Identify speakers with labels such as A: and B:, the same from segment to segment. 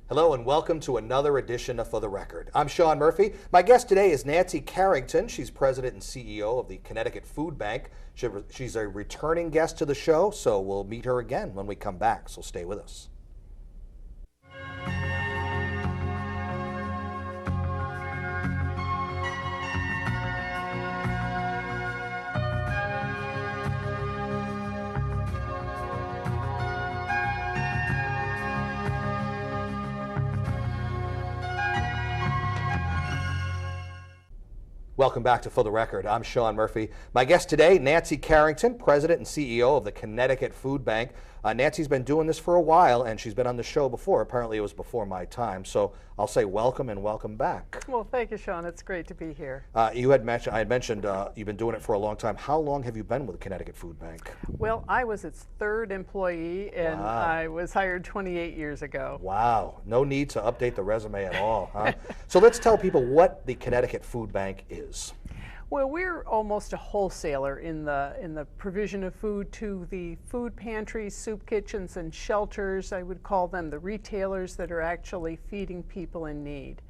A: Hello and welcome to another edition of For the Record. I'm Shawn Murphy. My guest today is Nancy Carrington. She's president and CEO of the Connecticut Food Bank. She's a returning guest to the show, so we'll meet her again when we come back, so stay with us. Welcome back to For the Record. I'm Shawn Murphy. My guest today, Nancy Carrington, President and CEO of the Connecticut Food Bank. Nancy's been doing this for a while, and she's been on the show before. Apparently it was before my time, so I'll say welcome and welcome back.
B: Well, thank you, Shawn. It's great to be here.
A: I had mentioned you've been doing it for a long time. How long have you been with the Connecticut Food Bank?
B: Well, I was its third employee, and
A: Wow.
B: I was hired 28 years ago.
A: Wow, no need to update the resume at all, huh? So let's tell people what the Connecticut Food Bank is.
B: Well, we're almost a wholesaler in the provision of food to the food pantries, soup kitchens, and shelters. I would call them the retailers that are actually feeding people in need.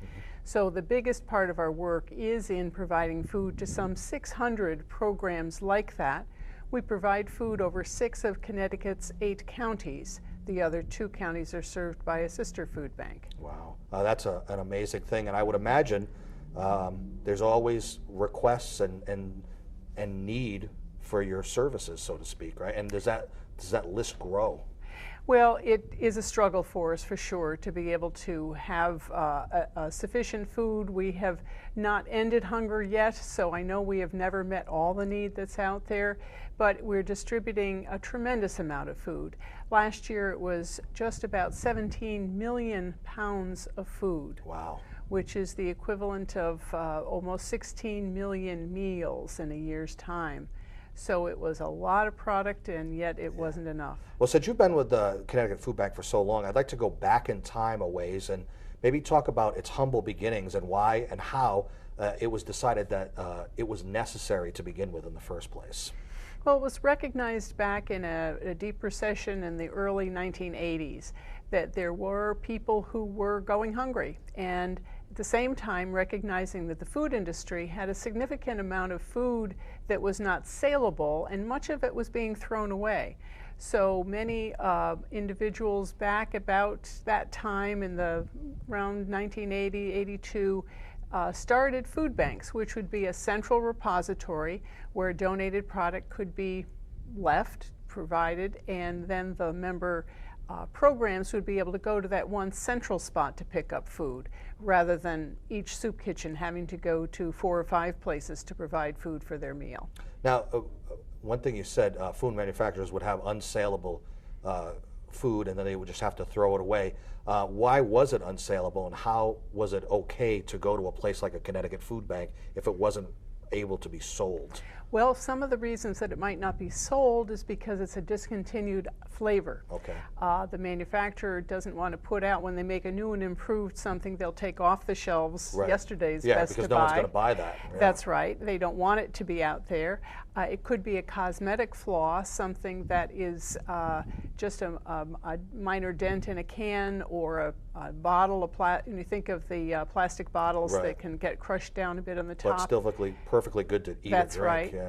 B: So the biggest part of our work is in providing food to some 600 programs like that. We provide food over 6 of Connecticut's 8 counties. The other 2 counties are served by a sister food bank.
A: Wow, that's an amazing thing, and I would imagine there's always requests and need for your services, so to speak, right? And does that list grow?
B: Well, it is a struggle for us, for sure, to be able to have sufficient food. We have not ended hunger yet, so I know we have never met all the need that's out there, but we're distributing a tremendous amount of food. Last year it was just about 17 million pounds of food.
A: Wow.
B: Which is the equivalent of almost 16 million meals in a year's time. So it was a lot of product, and yet it wasn't enough.
A: Well, since you've been with the Connecticut Food Bank for so long, I'd like to go back in time a ways and maybe talk about its humble beginnings and why and how it was decided that it was necessary to begin with in the first place.
B: Well, it was recognized back in a deep recession in the early 1980s that there were people who were going hungry, and at the same time recognizing that the food industry had a significant amount of food that was not saleable, and much of it was being thrown away. So many individuals back about that time in the around 1980, 82, started food banks, which would be a central repository where a donated product could be left, provided, and then the member programs would be able to go to that one central spot to pick up food, rather than each soup kitchen having to go to 4 or 5 places to provide food for their meal.
A: Now, one thing you said, food manufacturers would have unsaleable food and then they would just have to throw it away. Why was it unsaleable, and how was it okay to go to a place like a Connecticut Food Bank if it wasn't able to be sold?
B: Well, some of the reasons that it might not be sold is because it's a discontinued flavor.
A: Okay.
B: The manufacturer doesn't want to put out, when they make a new and improved something, they'll take off the shelves yesterday's best to buy.
A: Yeah, because no one's going to buy that. Yeah.
B: That's right. They don't want it to be out there. It could be a cosmetic flaw, something that is just a minor dent in a can or a bottle. You think of the plastic bottles that can get crushed down a bit on the top.
A: But still perfectly good to eat
B: That's
A: and drink.
B: right.
A: Yeah.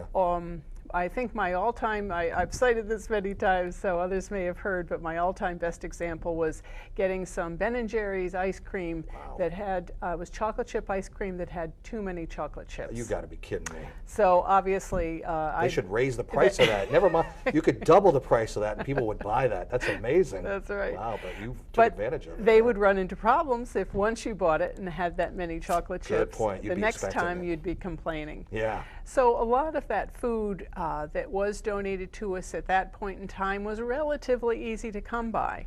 B: I think my all-time, I've cited this many times, so others may have heard, but my all-time best example was getting some Ben & Jerry's ice cream that had, was chocolate chip ice cream that had too many chocolate chips.
A: You got to be kidding me.
B: So obviously,
A: they should raise the price of that. Never mind, you could double the price of that and people would buy that. That's amazing.
B: That's right.
A: Wow, but you took advantage of it.
B: They would run into problems if once you bought it and had that many chocolate chips.
A: Good point.
B: The next time you'd be complaining.
A: Yeah.
B: So a lot of that food that was donated to us at that point in time was relatively easy to come by.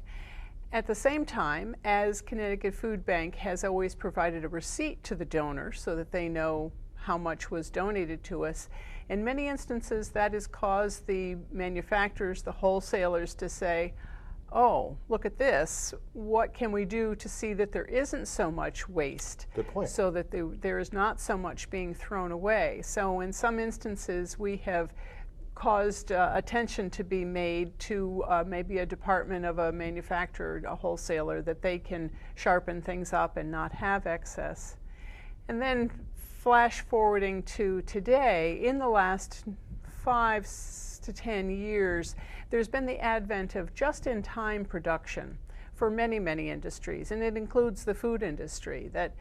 B: At the same time, as Connecticut Food Bank has always provided a receipt to the donor so that they know how much was donated to us, in many instances that has caused the manufacturers, the wholesalers, to say, oh, look at this, what can we do to see that there isn't so much waste?
A: Good point.
B: So that there is not so much being thrown away. So in some instances we have caused attention to be made to maybe a department of a manufacturer, a wholesaler, that they can sharpen things up and not have excess. And then flash forwarding to today, in the last 5 to 10 years, there's been the advent of just-in-time production for many, many industries, and it includes the food industry, that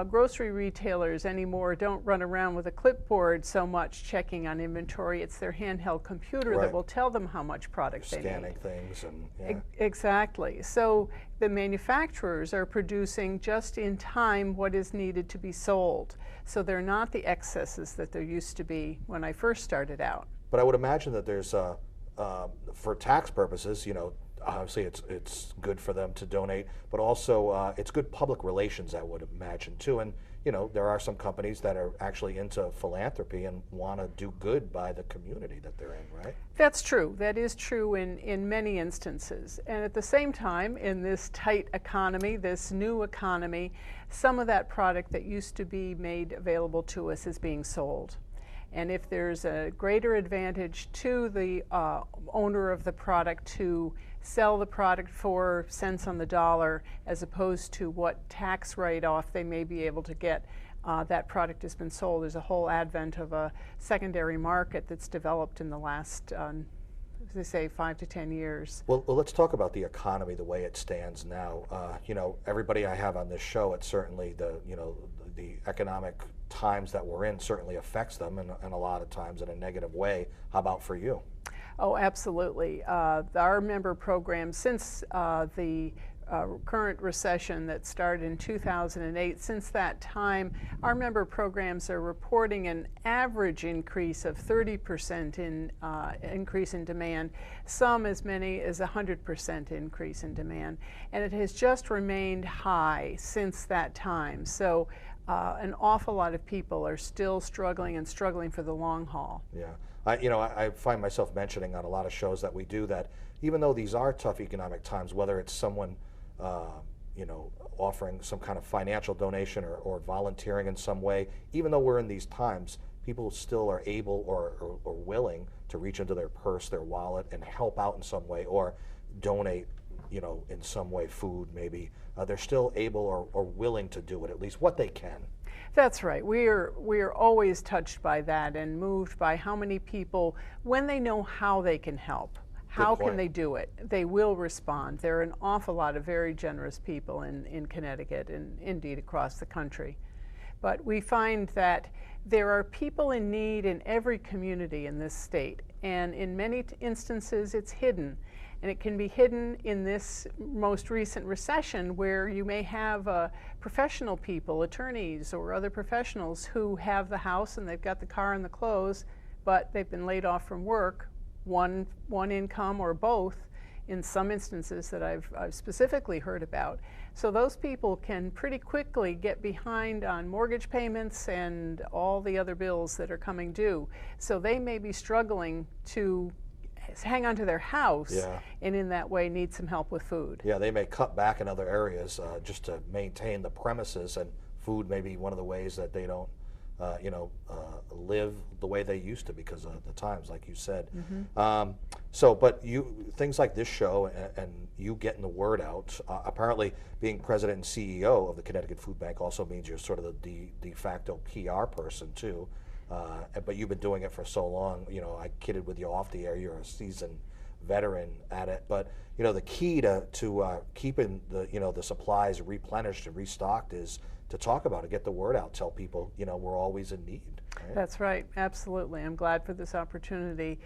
B: grocery retailers anymore don't run around with a clipboard so much checking on inventory. It's their handheld computer that will tell them how much product they need.
A: Scanning things and
B: Exactly. So the manufacturers are producing just in time what is needed to be sold. So they're not the excesses that there used to be when I first started out.
A: But I would imagine that there's, for tax purposes, obviously it's good for them to donate, but also it's good public relations, I would imagine too. And there are some companies that are actually into philanthropy and want to do good by the community that they're in, right?
B: That's true. That is true in many instances. And at the same time, in this tight economy, this new economy, some of that product that used to be made available to us is being sold. And if there's a greater advantage to the owner of the product to sell the product for cents on the dollar as opposed to what tax write-off they may be able to get, that product has been sold. There's a whole advent of a secondary market that's developed in the last, as they say, 5 to 10 years.
A: Well, let's talk about the economy the way it stands now. Everybody I have on this show, it's certainly the economic times that we're in certainly affects them, and a lot of times in a negative way. How about for you?
B: Oh, absolutely. Our member programs, since the current recession that started in 2008, since that time, our member programs are reporting an average increase of 30% in increase in demand, some as many as 100% increase in demand. And it has just remained high since that time. So an awful lot of people are still struggling for the long haul.
A: Yeah. I find myself mentioning on a lot of shows that we do that even though these are tough economic times, whether it's someone offering some kind of financial donation or volunteering in some way, even though we're in these times, people still are able or willing to reach into their purse, their wallet, and help out in some way, or donate, in some way, food maybe. They're still able or willing to do it, at least what they can.
B: That's right. We are always touched by that and moved by how many people, when they know how they can help, how can they do it, they will respond. There are an awful lot of very generous people in Connecticut and indeed across the country. But we find that there are people in need in every community in this state, and in many instances it's hidden. And it can be hidden in this most recent recession, where you may have professional people, attorneys or other professionals, who have the house and they've got the car and the clothes, but they've been laid off from work, one income or both, in some instances that I've specifically heard about. So those people can pretty quickly get behind on mortgage payments and all the other bills that are coming due. So they may be struggling to hang on to their house, and in that way need some help with food. Yeah,
A: they may cut back in other areas just to maintain the premises, and food may be one of the ways that they don't live the way they used to because of the times, like you said. But things like this show and you getting the word out, apparently being president and CEO of the Connecticut Food Bank also means you're sort of the de facto PR person too. But you've been doing it for so long. I kidded with you off the air. You're a seasoned veteran at it. But the key to keeping the supplies replenished and restocked is to talk about it, get the word out, tell people we're always in need. Right?
B: That's right. Absolutely. I'm glad for this opportunity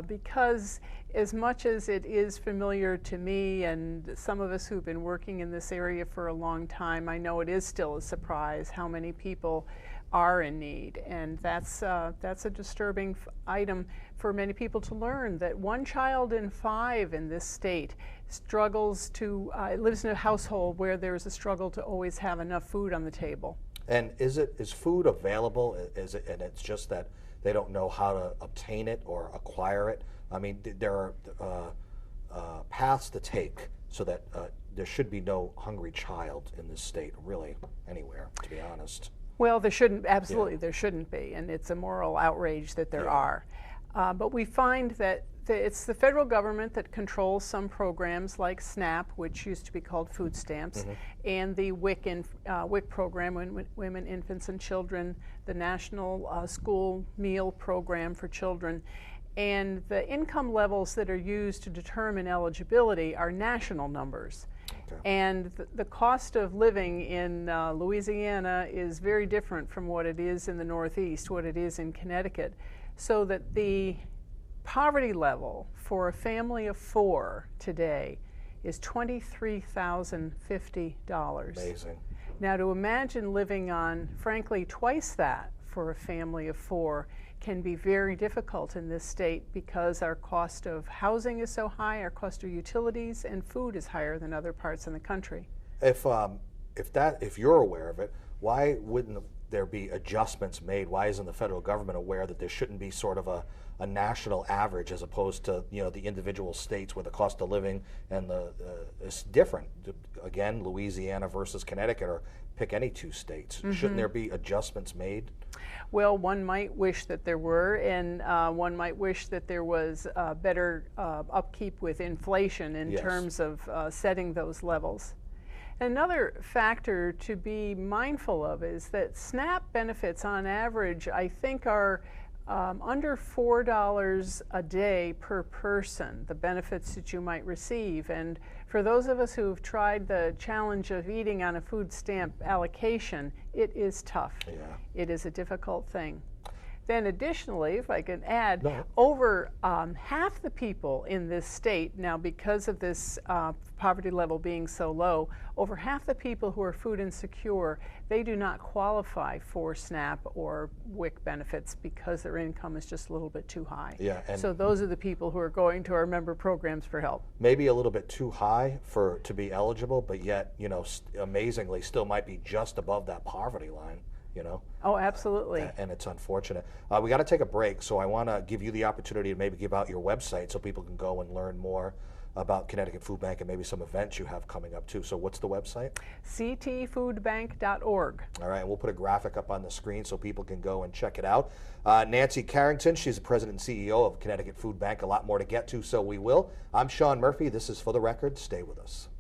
B: because as much as it is familiar to me and some of us who've been working in this area for a long time, I know it is still a surprise how many people are in need, and that's a disturbing item for many people to learn, that 1 child in 5 in this state struggles to lives in a household where there's a struggle to always have enough food on the table.
A: And is food available? And it's just that they don't know how to obtain it or acquire it? I mean, there are paths to take so that there should be no hungry child in this state, really anywhere, to be honest.
B: Well, there shouldn't, absolutely, there shouldn't be, and it's a moral outrage that there are. But we find that it's the federal government that controls some programs like SNAP, which used to be called food stamps, and the WIC program, Women, Infants, and Children, the National School Meal Program for Children. And the income levels that are used to determine eligibility are national numbers. Okay. And the cost of living in Louisiana is very different from what it is in the Northeast, what it is in Connecticut. So that the poverty level for a family of 4 today is $23,050.
A: Amazing.
B: Now, to imagine living on, frankly, twice that for a family of 4 can be very difficult in this state because our cost of housing is so high, our cost of utilities and food is higher than other parts in the country.
A: If you're aware of it, why wouldn't there be adjustments made? Why isn't the federal government aware that there shouldn't be sort of a national average as opposed to the individual states where the cost of living and is different? Again, Louisiana versus Connecticut, or pick any 2 states. Shouldn't there be adjustments made?
B: Well, one might wish that there were, and one might wish that there was better upkeep with inflation in terms of setting those levels. Another factor to be mindful of is that SNAP benefits on average, I think, are under $4 a day per person, the benefits that you might receive. And for those of us who've tried the challenge of eating on a food stamp allocation, it is tough. Yeah. It is a difficult thing. Then additionally, if I can add, over half the people in this state, now because of this poverty level being so low, over half the people who are food insecure, they do not qualify for SNAP or WIC benefits because their income is just a little bit too high. Yeah, and so those are the people who are going to our member programs for help. Maybe
A: a little bit too high to be eligible, but yet, amazingly still might be just above that poverty line.
B: Oh, absolutely.
A: And it's unfortunate. We got to take a break, so I want to give you the opportunity to maybe give out your website so people can go and learn more about Connecticut Food Bank and maybe some events you have coming up too. So what's the website?
B: ctfoodbank.org.
A: All right, and we'll put a graphic up on the screen so people can go and check it out. Nancy Carrington, she's the president and CEO of Connecticut Food Bank. A lot more to get to, so we will. I'm Shawn Murphy. This is For the Record. Stay with us.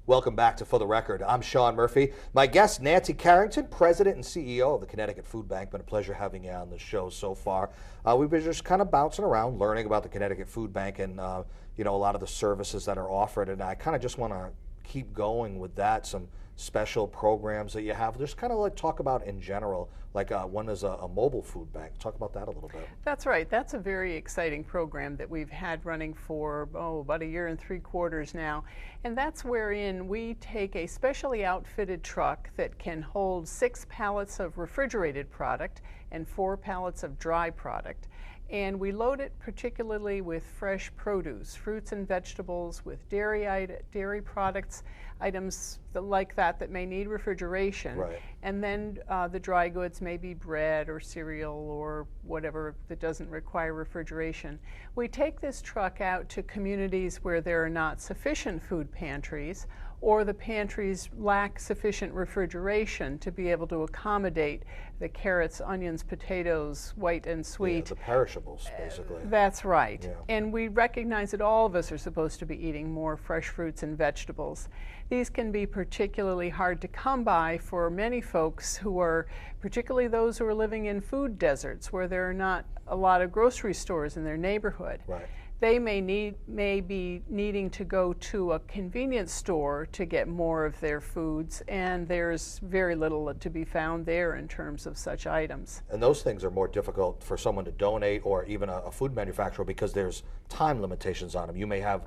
A: Welcome back to For the Record. I'm Shawn Murphy. My guest, Nancy Carrington, President and CEO of the Connecticut Food Bank. Been a pleasure having you on the show so far. We've been just kind of bouncing around, learning about the Connecticut Food Bank and a lot of the services that are offered. And I kind of just want to keep going with that. Some special programs that you have. Just kind of like talk about in general, like one is a mobile food bank. Talk about that a little bit.
B: That's right. That's a very exciting program that we've had running for about 1 year and 3/4 now. And that's wherein we take a specially outfitted truck that can hold 6 pallets of refrigerated product and 4 pallets of dry product. And we load it particularly with fresh produce, fruits and vegetables, with dairy products, items like that may need refrigeration. Right. And then the dry goods may be bread or cereal or whatever that doesn't require refrigeration. We take this truck out to communities where there are not sufficient food pantries, or the pantries lack sufficient refrigeration to be able to accommodate the carrots, onions, potatoes, white and sweet.
A: Yeah, the perishables, basically.
B: That's right. Yeah. And we recognize that all of us are supposed to be eating more fresh fruits and vegetables. These can be particularly hard to come by for many folks who are, particularly those who are living in food deserts where there are not a lot of grocery stores in their neighborhood. Right. They may be needing to go to a convenience store to get more of their foods, and there's very little to be found there in terms of such items.
A: And those things are more difficult for someone to donate, or even a food manufacturer, because there's time limitations on them. You may have,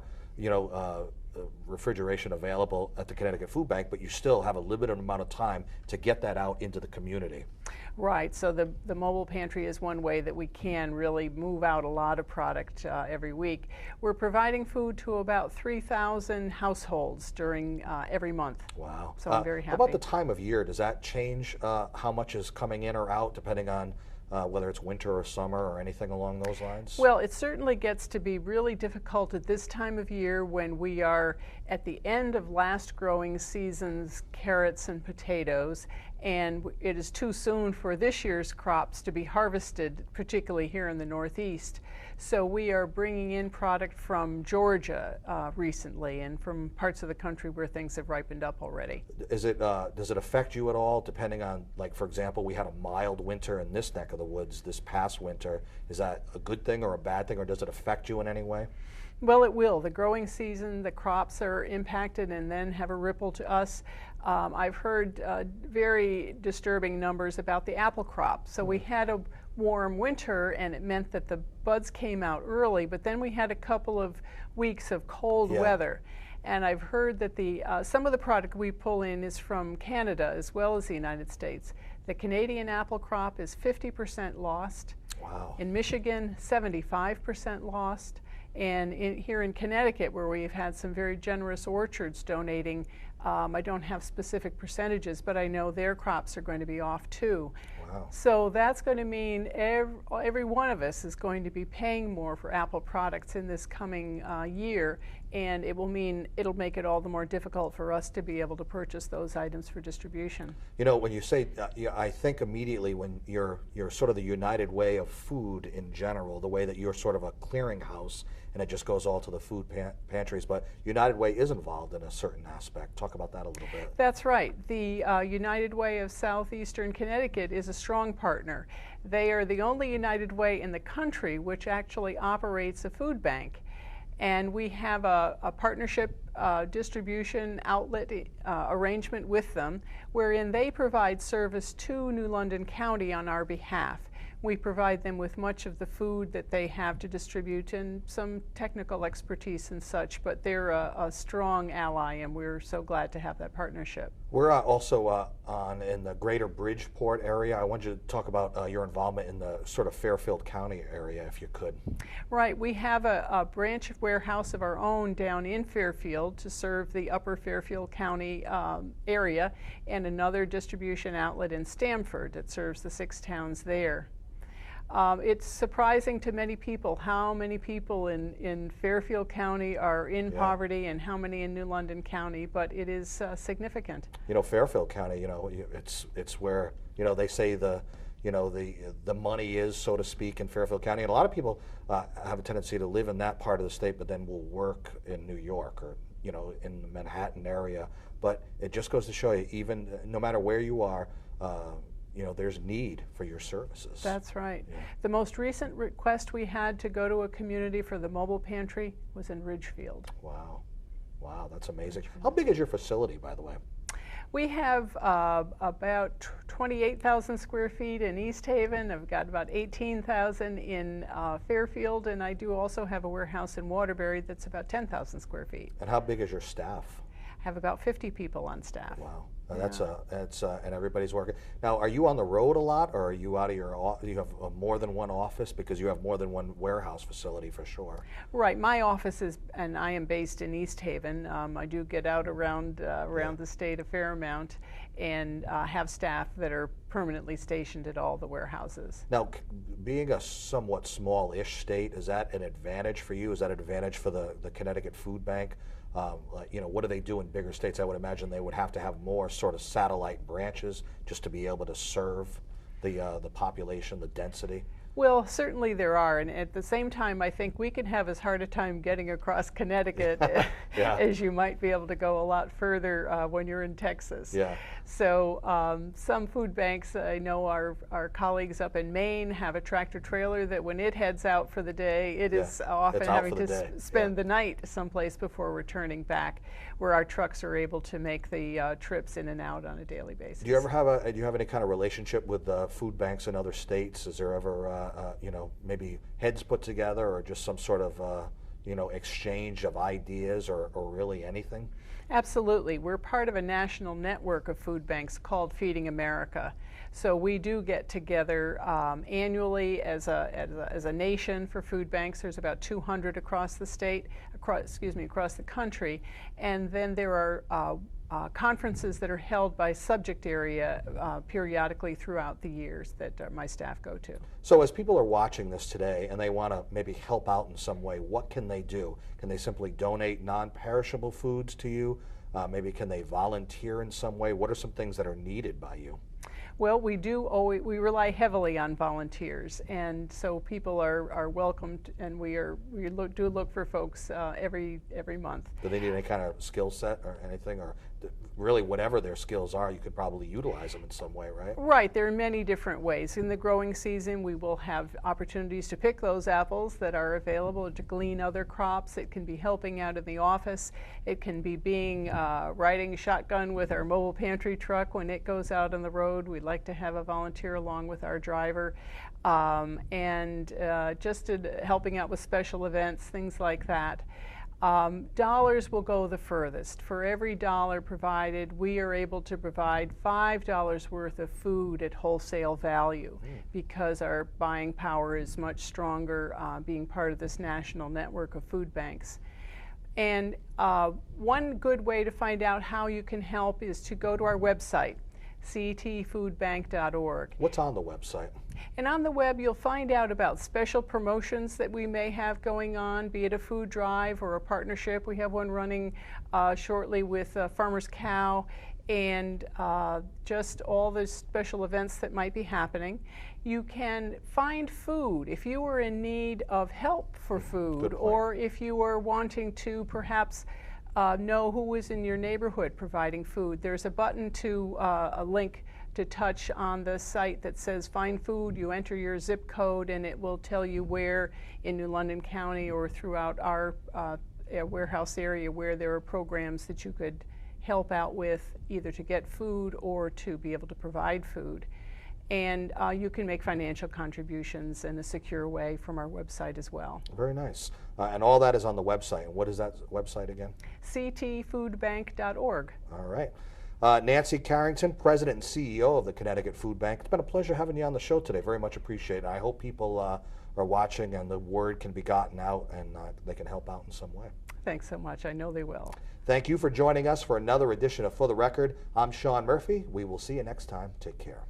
A: refrigeration available at the Connecticut Food Bank, but you still have a limited amount of time to get that out into the community.
B: Right, so the mobile pantry is one way that we can really move out a lot of product every week. We're providing food to about 3,000 households during every month.
A: Wow.
B: So I'm very happy.
A: How about the time of year? Does that change how much is coming in or out depending on whether it's winter or summer or anything along those lines?
B: Well, it certainly gets to be really difficult at this time of year when we are at the end of last growing season's carrots and potatoes, and it is too soon for this year's crops to be harvested, particularly here in the Northeast. So we are bringing in product from Georgia recently, and from parts of the country where things have ripened up already.
A: Does it affect you at all, depending on, like, for example, we had a mild winter in this neck of the woods this past winter. Is that a good thing or a bad thing, or does it affect you in any way?
B: Well, it will. The growing season, the crops are impacted and then have a ripple to us. I've heard very disturbing numbers about the apple crop. So we had a warm winter, and it meant that the buds came out early, but then we had a couple of weeks of cold weather. And I've heard that some of the product we pull in is from Canada as well as the United States. The Canadian apple crop is 50% lost.
A: Wow.
B: In Michigan, 75% lost. And here in Connecticut, where we've had some very generous orchards donating, I don't have specific percentages, but I know their crops are going to be off too.
A: Wow.
B: So that's going to mean every one of us is going to be paying more for apple products in this coming year, and it'll make it all the more difficult for us to be able to purchase those items for distribution.
A: You know, when you say, I think immediately when you're sort of the United Way of food in general, the way that you're sort of a clearinghouse and it just goes all to the food pantries, but United Way is involved in a certain aspect. Talk about that a little bit.
B: That's right. The United Way of Southeastern Connecticut is a strong partner. They are the only United Way in the country which actually operates a food bank. And we have a partnership distribution outlet arrangement with them, wherein they provide service to New London County on our behalf. We provide them with much of the food that they have to distribute and some technical expertise and such, but they're a strong ally, and we're so glad to have that partnership.
A: We're also in the greater Bridgeport area. I want you to talk about your involvement in the sort of Fairfield County area, if you could.
B: Right. We have a branch warehouse of our own down in Fairfield to serve the upper Fairfield County area, and another distribution outlet in Stamford that serves the 6 towns there. It's surprising to many people how many people in Fairfield County are in poverty and how many in New London County, but it is significant.
A: You know, Fairfield County, you know, it's where, you know, they say the money is, so to speak, in Fairfield County. And a lot of people have a tendency to live in that part of the state, but then will work in New York or, you know, in the Manhattan area. But it just goes to show you, even no matter where you are, you know, there's need for your services.
B: That's right.
A: Yeah.
B: The most recent request we had to go to a community for the Mobile Pantry was in Ridgefield.
A: Wow. Wow, that's amazing. How big is your facility, by the way?
B: We have about 28,000 square feet in East Haven. I've got about 18,000 in Fairfield, and I do also have a warehouse in Waterbury that's about 10,000 square feet.
A: And how big is your staff?
B: I have about 50 people on staff.
A: Wow. That's and everybody's working. Now, are you on the road a lot, or are you out of your do you have more than one office, because you have more than one warehouse facility for sure?
B: Right. My office is, and I am based in East Haven. I do get out around the state a fair amount, and have staff that are permanently stationed at all the warehouses.
A: Now, being a somewhat small-ish state, is that an advantage for you? Is that an advantage for the Connecticut Food Bank? You know, what do they do in bigger states? I would imagine they would have to have more sort of satellite branches just to be able to serve the population, the density.
B: Well, certainly there are, and at the same time, I think we can have as hard a time getting across Connecticut as you might be able to go a lot further when you're in Texas.
A: Yeah.
B: So some food banks, I know our colleagues up in Maine have a tractor trailer that when it heads out for the day, it is often having to spend the night someplace before returning back, where our trucks are able to make the trips in and out on a daily basis.
A: Do you ever have any kind of relationship with food banks in other states? Is there ever you know, maybe heads put together, or just some sort of you know, exchange of ideas, or really anything?
B: Absolutely. We're part of a national network of food banks called Feeding America. So we do get together annually as a nation for food banks. There's about 200 across the state, across the country, and then there are conferences that are held by subject area periodically throughout the years that my staff go to.
A: So as people are watching this today and they want to maybe help out in some way, what can they do? Can they simply donate non-perishable foods to you? Maybe can they volunteer in some way? What are some things that are needed by you?
B: Well, we we rely heavily on volunteers, and so people are welcomed, and we do look for folks every month.
A: Do they need any kind of skill set or anything, or really whatever their skills are, you could probably utilize them in some way, right?
B: Right, there are many different ways. In the growing season, we will have opportunities to pick those apples that are available, to glean other crops. It can be helping out in the office. It can be riding shotgun with our mobile pantry truck when it goes out on the road. We'd like to have a volunteer along with our driver, and just helping out with special events, things like that. Dollars will go the furthest. For every dollar provided, we are able to provide $5 worth of food at wholesale value because our buying power is much stronger being part of this national network of food banks. And one good way to find out how you can help is to go to our website, ctfoodbank.org.
A: What's on the website?
B: And on the web, you'll find out about special promotions that we may have going on, be it a food drive or a partnership. We have one running shortly with Farmer's Cow, and just all the special events that might be happening. You can find food if you are in need of help for food, or if you are wanting to perhaps know who is in your neighborhood providing food. There's a button to a link to touch on the site that says find food. You enter your zip code and it will tell you where in New London County or throughout our warehouse area where there are programs that you could help out with, either to get food or to be able to provide food. And you can make financial contributions in a secure way from our website as well.
A: Very nice. And all that is on the website. And what is that website again?
B: ctfoodbank.org.
A: All right. Nancy Carrington, President and CEO of the Connecticut Food Bank. It's been a pleasure having you on the show today. Very much appreciated. I hope people are watching and the word can be gotten out and they can help out in some way.
B: Thanks so much. I know they will.
A: Thank you for joining us for another edition of For the Record. I'm Shawn Murphy. We will see you next time. Take care.